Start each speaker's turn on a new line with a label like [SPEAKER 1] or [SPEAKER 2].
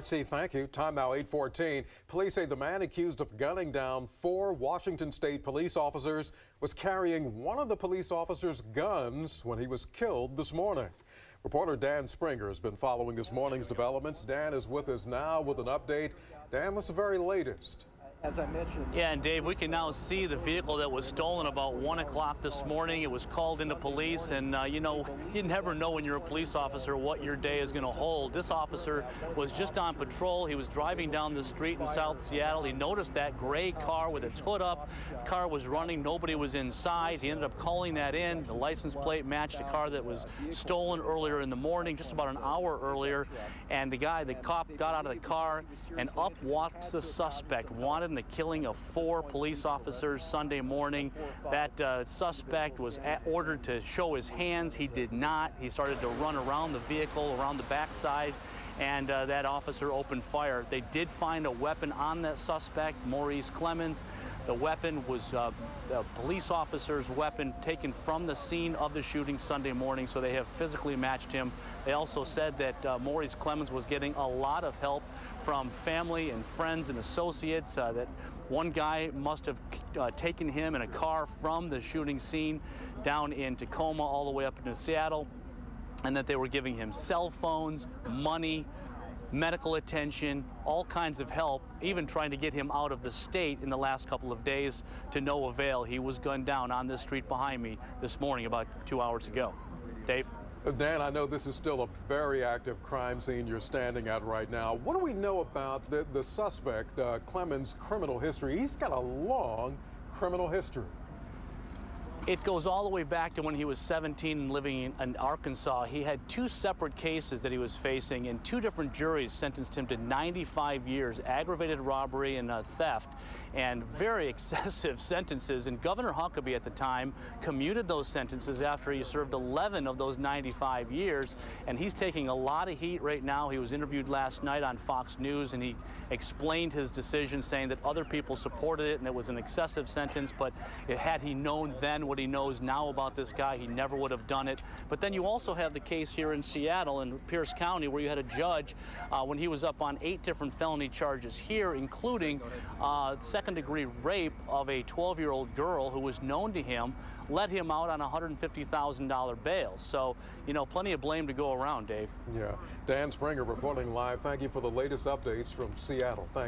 [SPEAKER 1] Steve, thank you. Time now 8:14. Police say the man accused of gunning down 4 Washington State police officers was carrying one of the police officers' guns when he was killed this morning. Reporter Dan Springer has been following this morning's developments. Dan is with us now with an update. Dan, what's the very latest?
[SPEAKER 2] As I mentioned.
[SPEAKER 3] Yeah, and Dave, we can now see the vehicle that was stolen about 1 o'clock this morning. It was called into police, and you never know when you're a police officer what your day is going to hold. This officer was just on patrol. He was driving down the street in South Seattle. He noticed that gray car with its hood up. The car was running. Nobody was inside. He ended up calling that in. The license plate matched the car that was stolen earlier in the morning, just about an hour earlier. And the cop got out of the car, and up walks the suspect, wanted in the killing of 4 police officers Sunday morning. That suspect was ordered to show his hands. He did not. He started to run around the vehicle, around the backside, and that officer opened fire. They did find a weapon on that suspect, Maurice Clemens. The weapon was a police officer's weapon taken from the scene of the shooting Sunday morning, so they have physically matched him. They also said that Maurice Clemens was getting a lot of help from family and friends and associates, that one guy must have taken him in a car from the shooting scene down in Tacoma all the way up into Seattle, and that they were giving him cell phones, money, medical attention, all kinds of help, even trying to get him out of the state in the last couple of days, to no avail. He was gunned down on this street behind me this morning about 2 hours ago. Dave?
[SPEAKER 1] Dan, I know this is still a very active crime scene you're standing at right now. What do we know about the suspect, Clemens' criminal history? He's got a long criminal history.
[SPEAKER 3] It goes all the way back to when he was 17 and living in Arkansas. He had 2 separate cases that he was facing, and 2 different juries sentenced him to 95 years, aggravated robbery and theft, and very excessive sentences. And Governor Huckabee at the time commuted those sentences after he served 11 of those 95 years, and he's taking a lot of heat right now. He was interviewed last night on Fox News, and he explained his decision, saying that other people supported it and it was an excessive sentence, but had he known then what he knows now about this guy, he never would have done it. But then you also have the case here in Seattle, in Pierce County, where you had a judge when he was up on 8 different felony charges here, including second-degree rape of a 12-year-old girl who was known to him, let him out on $150,000 bail. So, plenty of blame to go around, Dave.
[SPEAKER 1] Yeah. Dan Springer reporting live. Thank you for the latest updates from Seattle. Thank you.